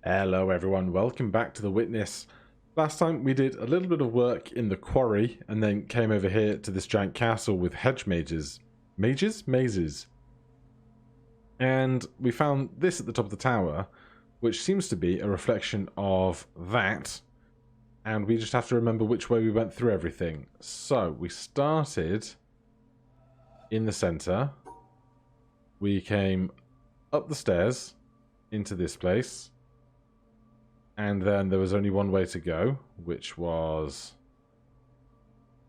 Hello everyone, welcome back to The Witness. Last time we did a little bit of work in the quarry and then came over here to this giant castle with hedge mages. Mazes? And we found this at the top of the tower, which seems to be a reflection of that. And we just have to remember which way we went through everything. So, we started in the center. We came up the stairs into this place. And then there was only one way to go, which was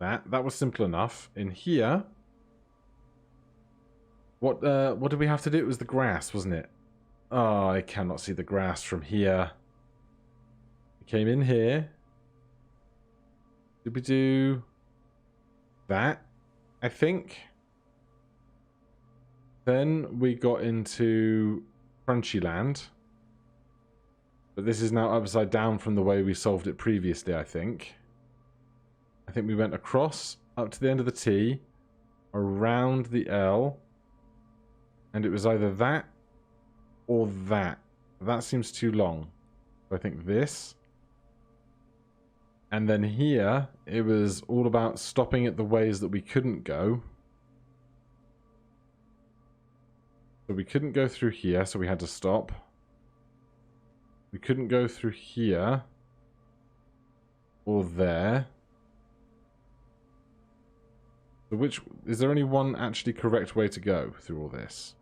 that. That was simple enough. In here, what did we have to do? It was the grass, wasn't it? Oh, I cannot see the grass from here. We came in here. Did we do that? I think. Then we got into Crunchy Land. But this is now upside down from the way we solved it previously, I think. I think we went across, up to the end of the T, around the L, and it was either that or that. That seems too long. So I think this. And then here, it was all about stopping at the ways that we couldn't go. So we couldn't go through here, so we had to stop. We couldn't go through here or there. So which is there only one actually correct way to go through all this?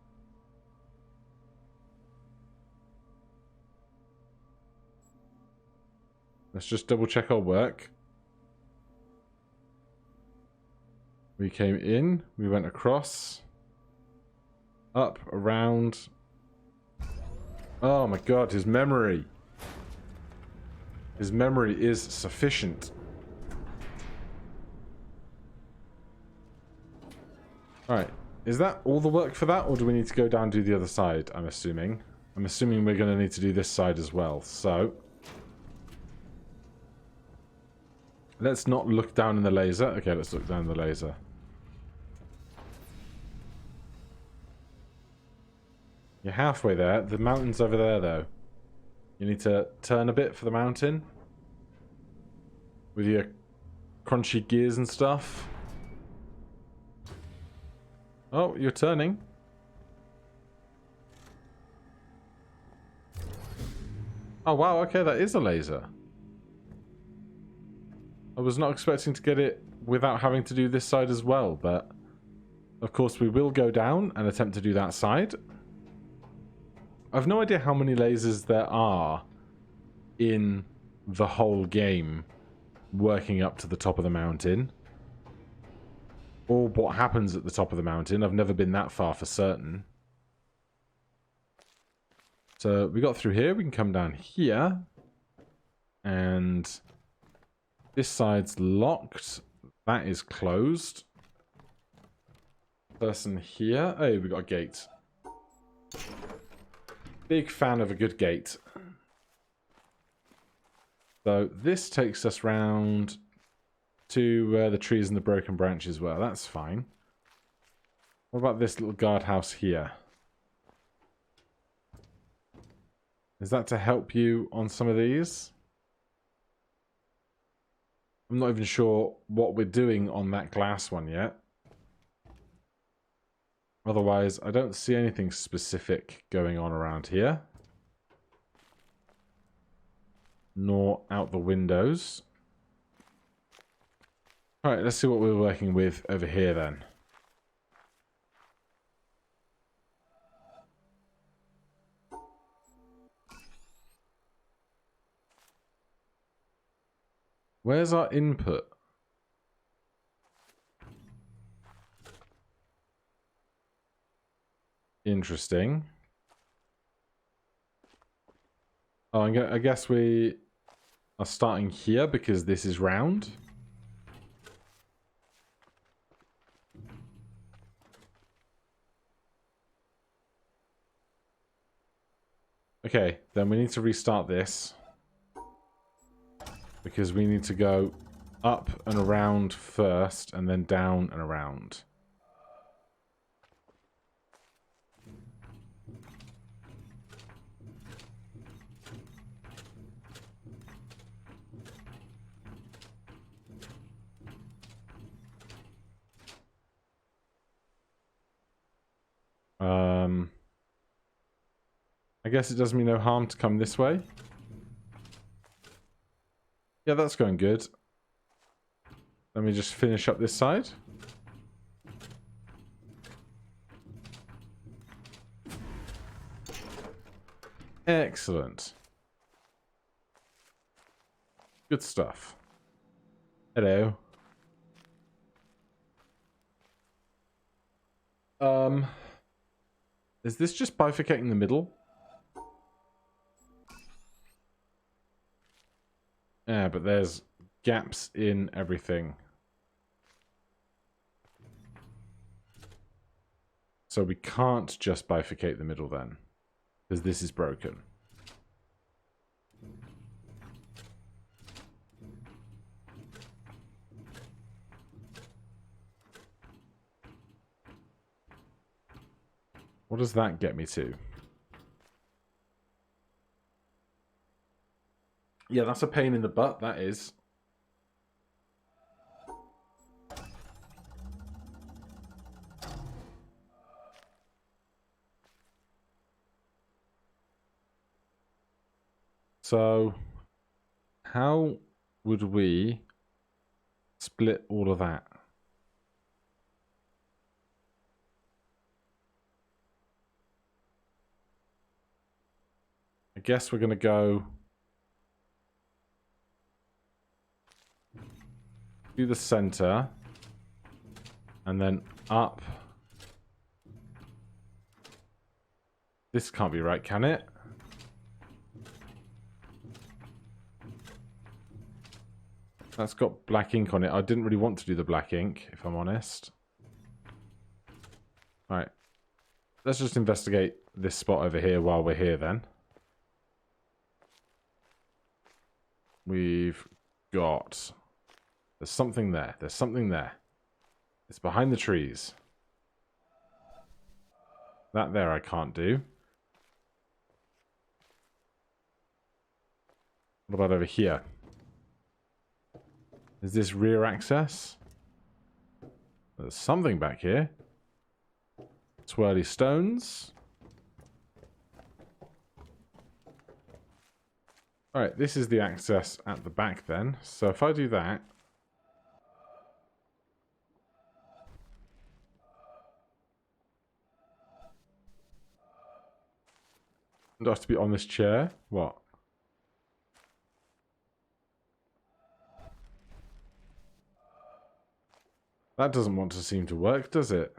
Let's just double check our work. We came in, we went across, up, around. Oh my god, his memory. His memory is sufficient. Alright, is that all the work for that, or do we need to go down and do the other side, I'm assuming? I'm assuming we're going to need to do this side as well, so... Let's not look down in the laser. Okay, let's look down in the laser. You're halfway there. The mountain's over there, though. You need to turn a bit for the mountain. With your crunchy gears and stuff. Oh, you're turning. Oh, wow. Okay, that is a laser. I was not expecting to get it without having to do this side as well, but... Of course, we will go down and attempt to do that side. I've no idea how many lasers there are in the whole game working up to the top of the mountain. Or what happens at the top of the mountain. I've never been that far for certain. So we got through here. We can come down here. And this side's locked. That is closed. Person here. Oh, we got a gate. Big fan of a good gate. So this takes us round to where the trees and the broken branches were. That's fine. What about this little guardhouse here? Is that to help you on some of these? I'm not even sure what we're doing on that glass one yet. Otherwise, I don't see anything specific going on around here. Nor out the windows. Alright, let's see what we're working with over here then. Where's our input? Interesting. Oh, I guess we are starting here because this is round. Okay, then we need to restart this. Because we need to go up and around first, and then down and around. I guess it does me no harm to come this way. Yeah, that's going good. Let me just finish up this side. Excellent. Good stuff. Hello. Is this just bifurcating the middle? Yeah, but there's gaps in everything. So we can't just bifurcate the middle then, because this is broken. What does that get me to? Yeah, that's a pain in the butt, that is. So, how would we split all of that? I guess we're going to go to the center and then up. This can't be right, can it? That's got black ink on it. I didn't really want to do the black ink, if I'm honest. Alright. Let's just investigate this spot over here while we're here then. We've got... There's something there. There's something there. It's behind the trees. That there I can't do. What about over here? Is this rear access? There's something back here. Swirly stones. Alright, this is the access at the back then. So if I do that... Do I have to be on this chair? What? That doesn't want to seem to work, does it?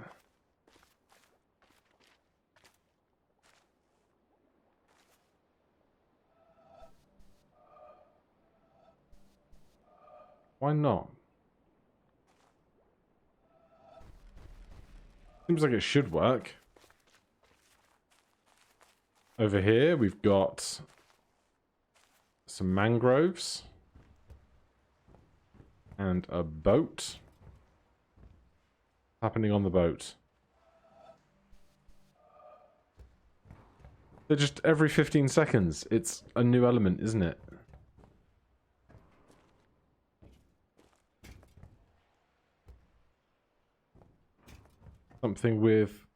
Why not? Seems like it should work. Over here, we've got some mangroves and a boat. Happening on the boat. They're just every 15 seconds. It's a new element, isn't it? Something with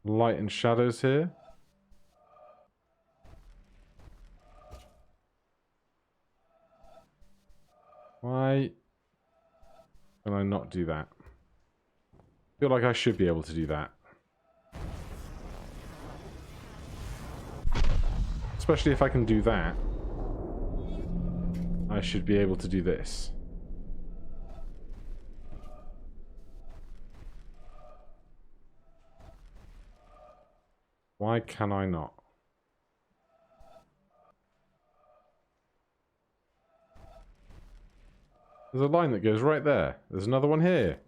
light and shadows here. Why can I not do that? I feel like I should be able to do that. Especially if I can do that, I should be able to do this. Why can I not? There's a line that goes right there. There's another one here.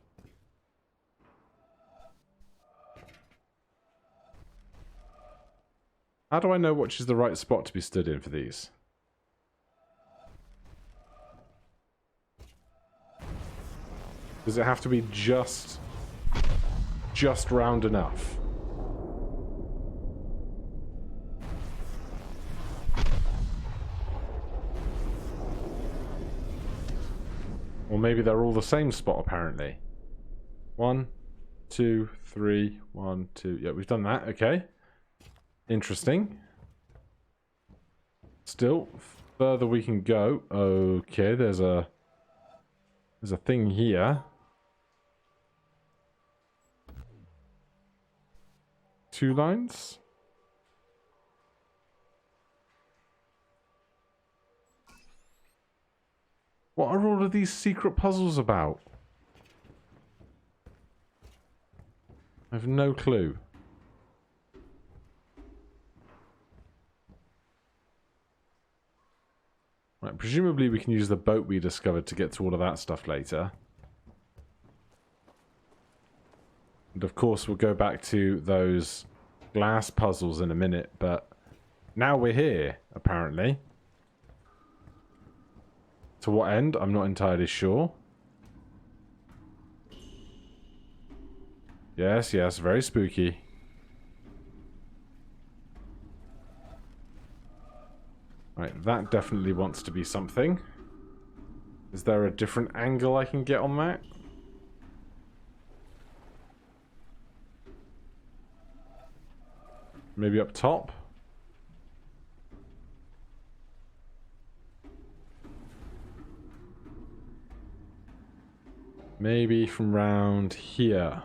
How do I know which is the right spot to be stood in for these? Does it have to be just round enough? Or maybe they're all the same spot, apparently. 1, 2, 3, 1, 2. Yeah, we've done that. Okay. Interesting. Still, further we can go. Okay, there's a thing here. 2 lines. What are all of these secret puzzles about? I have no clue. Right, presumably we can use the boat we discovered to get to all of that stuff later. And of course we'll go back to those glass puzzles in a minute, but now we're here, apparently. To what end? I'm not entirely sure. Yes, yes, very spooky. Right, that definitely wants to be something. Is there a different angle I can get on that? Maybe up top? Maybe from round here.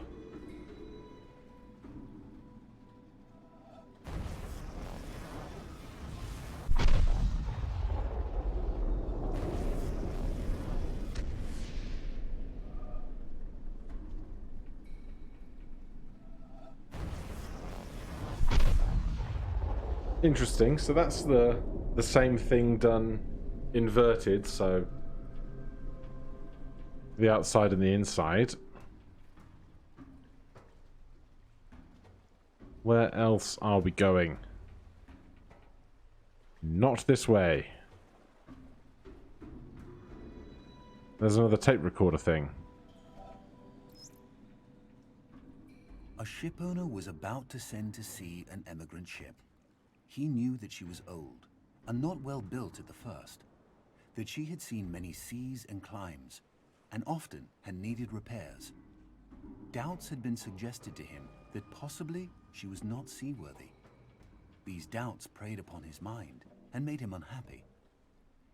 Interesting. So that's the same thing done inverted, so the outside and the inside. Where else are we going? Not this way. There's another tape recorder thing. A shipowner was about to send to sea an emigrant ship. He knew that she was old and not well built at the first, that she had seen many seas and climes, and often had needed repairs. Doubts had been suggested to him that possibly she was not seaworthy. These doubts preyed upon his mind and made him unhappy.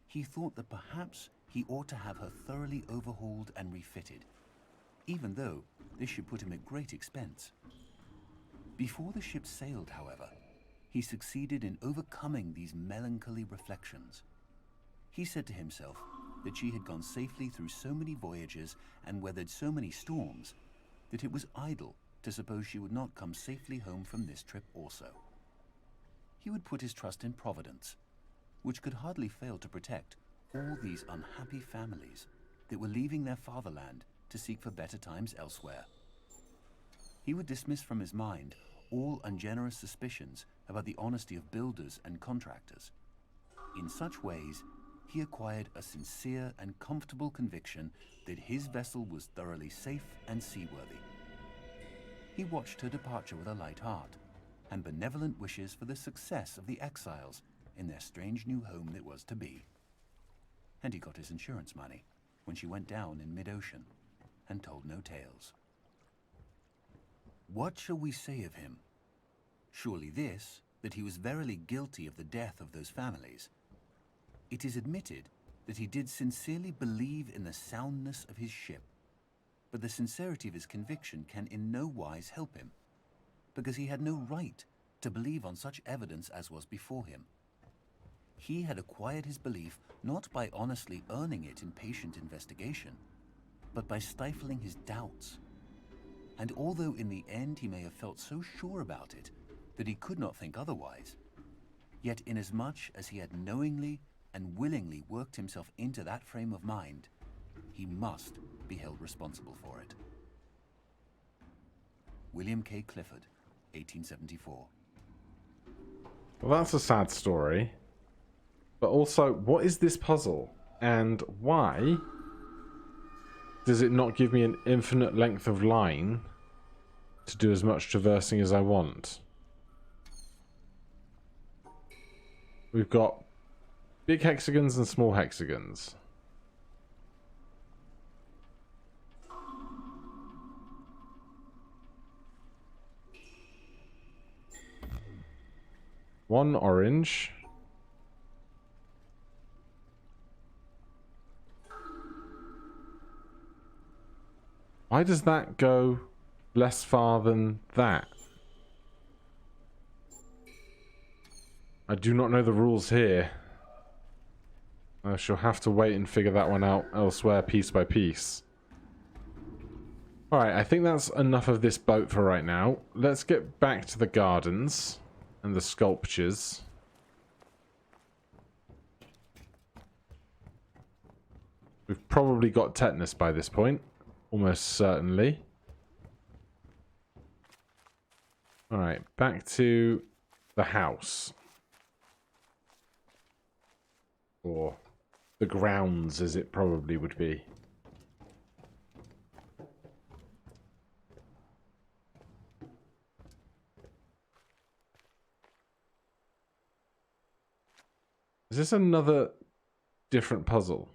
He thought that perhaps he ought to have her thoroughly overhauled and refitted, even though this should put him at great expense. Before the ship sailed, however, he succeeded in overcoming these melancholy reflections. He said to himself that she had gone safely through so many voyages and weathered so many storms that it was idle to suppose she would not come safely home from this trip also. He would put his trust in Providence, which could hardly fail to protect all these unhappy families that were leaving their fatherland to seek for better times elsewhere. He would dismiss from his mind all ungenerous suspicions about the honesty of builders and contractors. In such ways, he acquired a sincere and comfortable conviction that his vessel was thoroughly safe and seaworthy. He watched her departure with a light heart and benevolent wishes for the success of the exiles in their strange new home that was to be. And he got his insurance money when she went down in mid-ocean and told no tales. What shall we say of him? Surely this, that he was verily guilty of the death of those families. It is admitted that he did sincerely believe in the soundness of his ship, but the sincerity of his conviction can in no wise help him, because he had no right to believe on such evidence as was before him. He had acquired his belief not by honestly earning it in patient investigation, but by stifling his doubts. And although in the end he may have felt so sure about it that he could not think otherwise, yet inasmuch as he had knowingly and willingly worked himself into that frame of mind, he must be held responsible for it. William K. Clifford, 1874. Well, that's a sad story. But also, what is this puzzle? And why does it not give me an infinite length of line to do as much traversing as I want? We've got big hexagons and small hexagons. One orange. Why does that go less far than that? I do not know the rules here. I shall have to wait and figure that one out elsewhere piece by piece. Alright, I think that's enough of this boat for right now. Let's get back to the gardens and the sculptures. We've probably got tetanus by this point. Almost certainly. Alright, back to the house. Or the grounds, as it probably would be. Is this another different puzzle?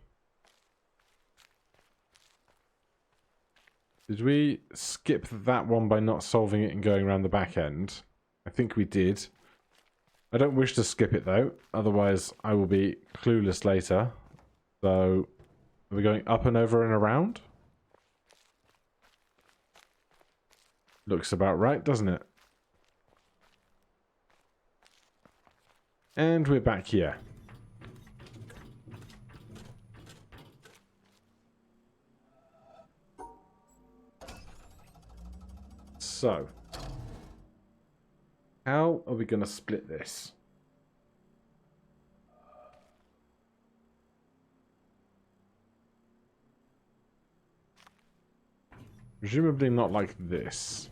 Did we skip that one by not solving it and going around the back end? I think we did. I don't wish to skip it though, otherwise I will be clueless later. So, are we going up and over and around? Looks about right, doesn't it? And we're back here. So, how are we going to split this? Presumably not like this.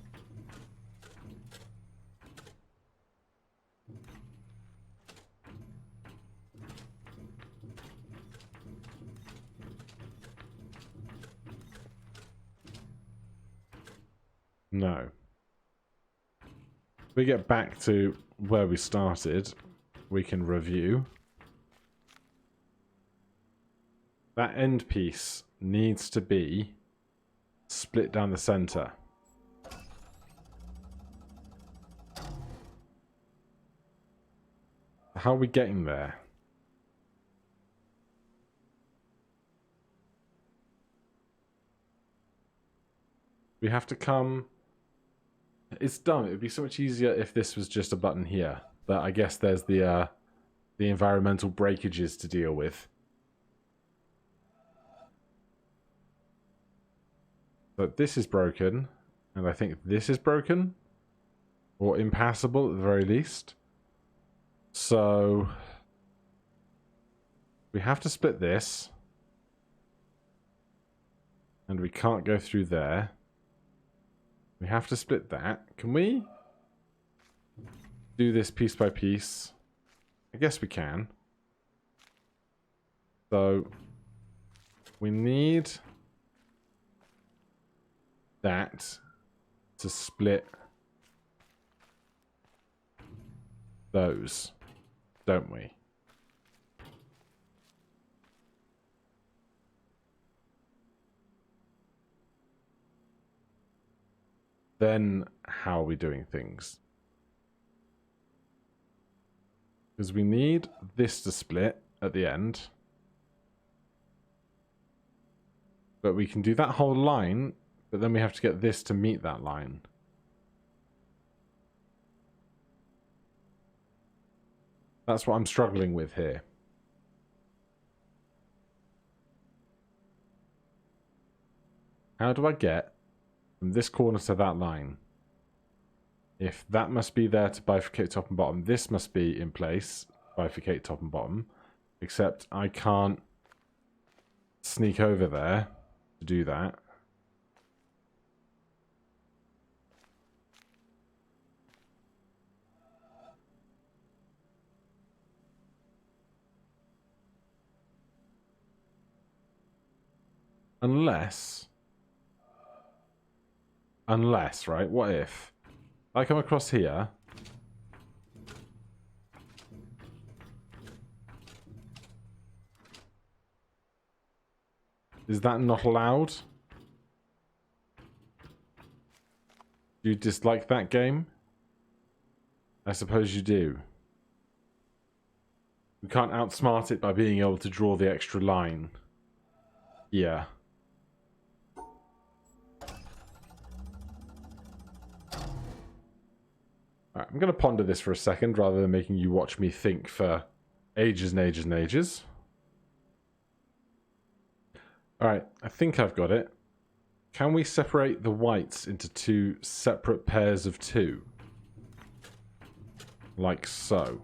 No. If we get back to where we started, we can review. That end piece needs to be split down the center. How are we getting there? We have to come... It's dumb. It would be so much easier if this was just a button here. But I guess there's the environmental breakages to deal with. But this is broken. And I think this is broken. Or impassable at the very least. So... we have to split this. And we can't go through there. We have to split that. Can we do this piece by piece? I guess we can. So we need that to split those, don't we? Then how are we doing things? Because we need this to split at the end. But we can do that whole line, but then we have to get this to meet that line. That's what I'm struggling with here. How do I get from this corner to that line? If that must be there to bifurcate top and bottom, this must be in place, bifurcate top and bottom, except I can't sneak over there to do that. Unless, right, what if I come across here, is that not allowed? Do you dislike that game? I suppose you do. We can't outsmart it by being able to draw the extra line. Yeah. Alright, I'm going to ponder this for a second rather than making you watch me think for ages and ages and ages. Alright, I think I've got it. Can we separate the whites into two separate pairs of two? Like so.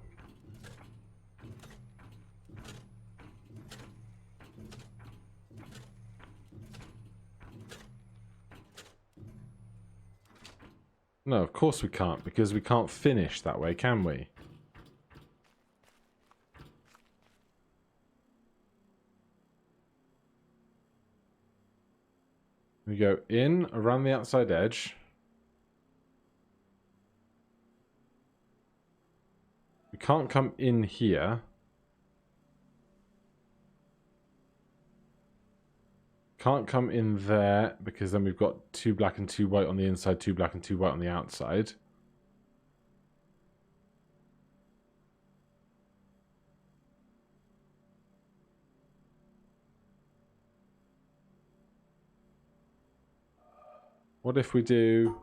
No, of course we can't, because we can't finish that way, can we? We go in, around the outside edge. We can't come in here. Can't come in there, because then we've got 2 black and 2 white on the inside, 2 black and 2 white on the outside. What if we do...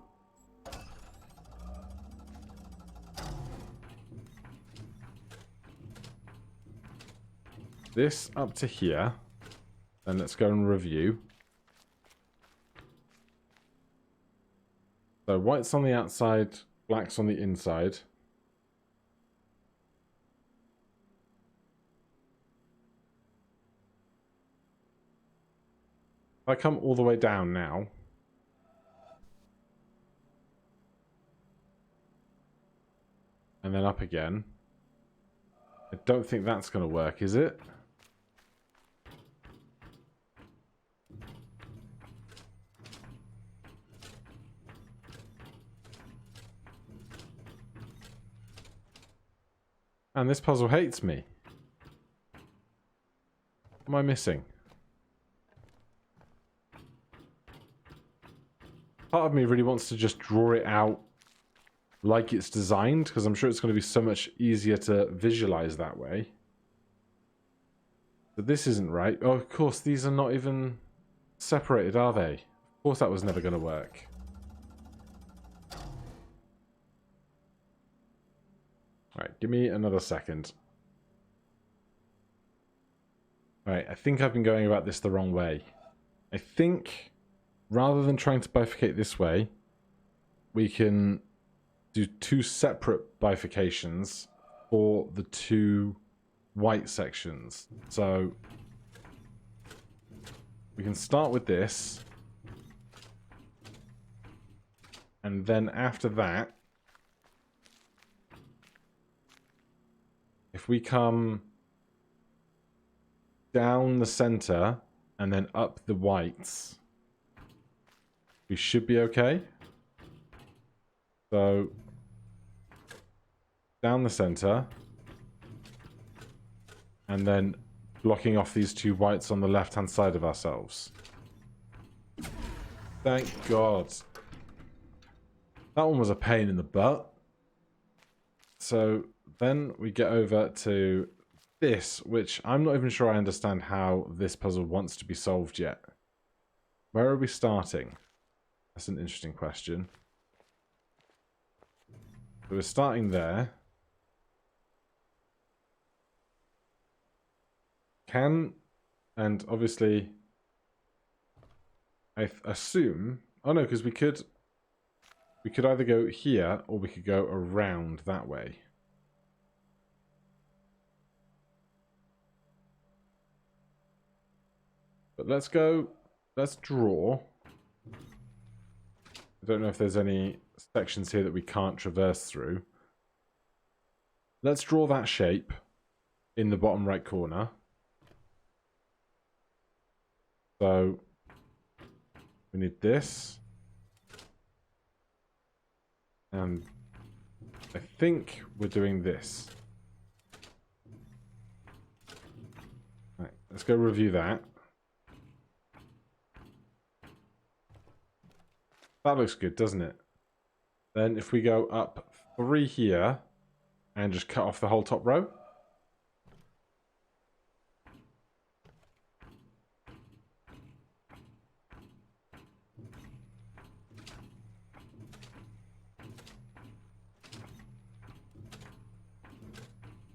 this up to here? Then let's go and review. So white's on the outside, black's on the inside. If I come all the way down now. And then up again. I don't think that's going to work, is it? And this puzzle hates me. What am I missing? Part of me really wants to just draw it out like it's designed, because I'm sure it's going to be so much easier to visualize that way. But this isn't right. Oh, of course, these are not even separated, are they? Of course that was never going to work. Alright, give me another second. Alright, I think I've been going about this the wrong way. I think, rather than trying to bifurcate this way, we can do 2 separate bifurcations for the 2 white sections. So, we can start with this, and then after that, if we come down the center and then up the whites, we should be okay. So, down the center, and then blocking off these 2 whites on the left-hand side of ourselves. Thank God. That one was a pain in the butt. So, then we get over to this, which I'm not even sure I understand how this puzzle wants to be solved yet. Where are we starting? That's an interesting question. So we're starting there. And obviously, I assume... oh no, because we could either go here, or we could go around that way. But let's draw. I don't know if there's any sections here that we can't traverse through. Let's draw that shape in the bottom right corner. So, we need this. And I think we're doing this. Right, let's go review that. That looks good, doesn't it? Then if we go up 3 here and just cut off the whole top row.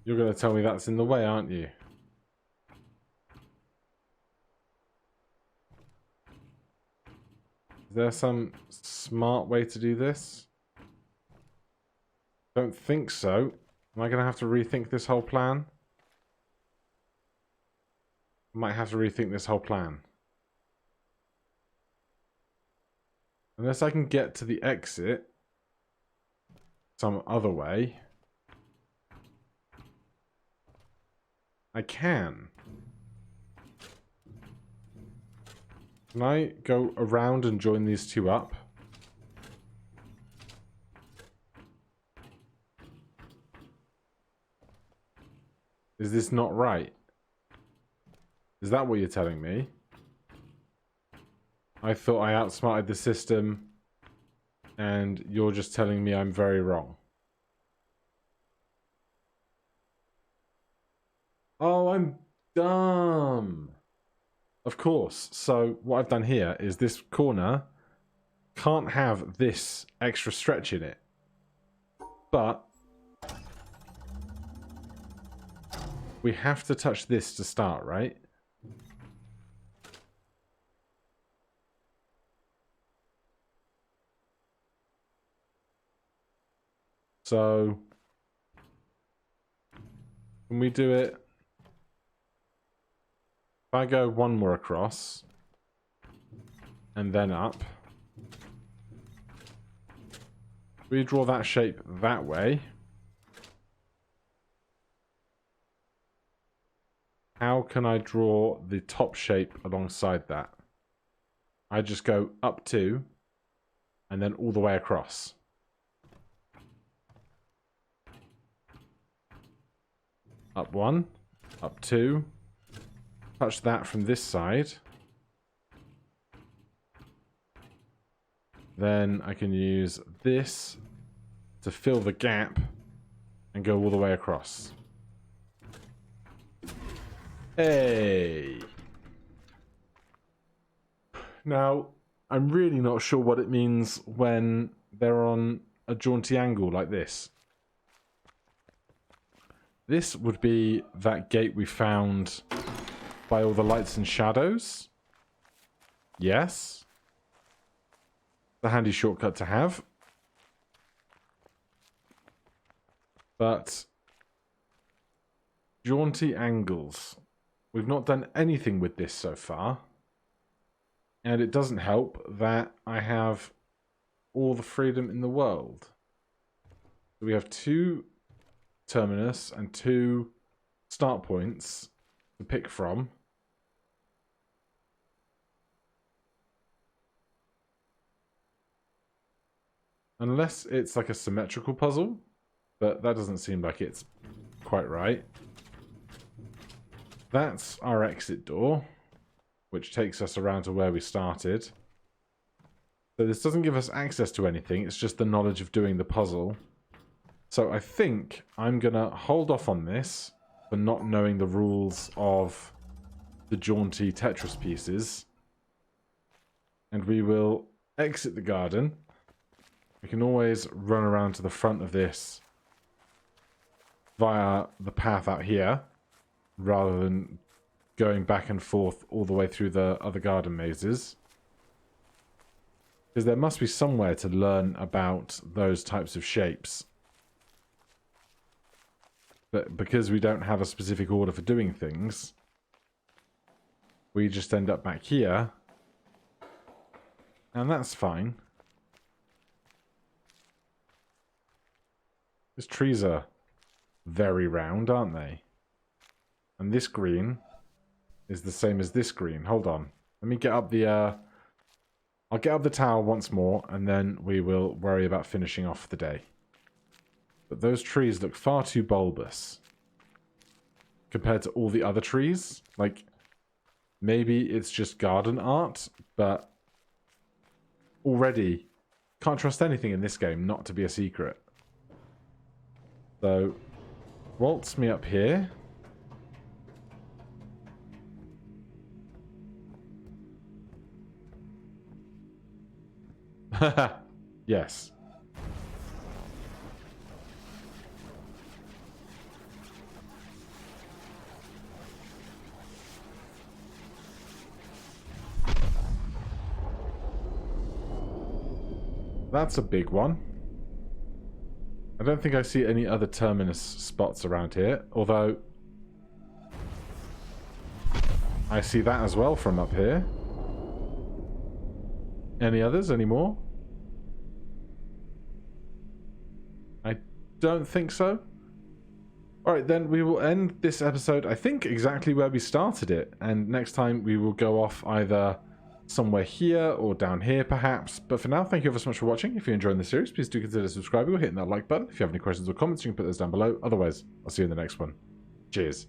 You're going to tell me that's in the way, aren't you? Is there some smart way to do this? Don't think so. Am I going to have to rethink this whole plan? I might have to rethink this whole plan. Unless I can get to the exit some other way. I can. Can I go around and join these two up? Is this not right? Is that what you're telling me? I thought I outsmarted the system, and you're just telling me I'm very wrong. Oh, I'm dumb. Of course. So what I've done here is this corner can't have this extra stretch in it. But we have to touch this to start, right? So can we do it? If I go one more across and then up, we draw that shape that way. How can I draw the top shape alongside that? I just go up two and then all the way across. Up one, up two, touch that from this side. Then I can use this to fill the gap and go all the way across. Hey! Now, I'm really not sure what it means when they're on a jaunty angle like this. This would be that gate we found by all the lights and shadows. Yes. The handy shortcut to have. But jaunty angles. We've not done anything with this so far. And it doesn't help that I have all the freedom in the world. So we have two terminus and two start points to pick from. Unless it's like a symmetrical puzzle, but that doesn't seem like it's quite right. That's our exit door, which takes us around to where we started. So this doesn't give us access to anything, it's just the knowledge of doing the puzzle. So I think I'm going to hold off on this for not knowing the rules of the jaunty Tetris pieces. And we will exit the garden. We can always run around to the front of this via the path out here, rather than going back and forth all the way through the other garden mazes. Because there must be somewhere to learn about those types of shapes. But because we don't have a specific order for doing things, we just end up back here. And that's fine. These trees are very round, aren't they? And this green is the same as this green. Hold on. Let me get up the... I'll get up the tower once more, and then we will worry about finishing off the day. But those trees look far too bulbous compared to all the other trees. Like, maybe it's just garden art, but already can't trust anything in this game not to be a secret. So, waltz me up here. Yes. That's a big one. I don't think I see any other terminus spots around here, although I see that as well from up here. Any others? Any more? I don't think so. Alright, then we will end this episode, I think, exactly where we started it. And next time we will go off either somewhere here or down here, perhaps. But for now, thank you ever so much for watching. If you're enjoying the series, please do consider subscribing or hitting that like button. If you have any questions or comments, you can put those down below. Otherwise, I'll see you in the next one. Cheers.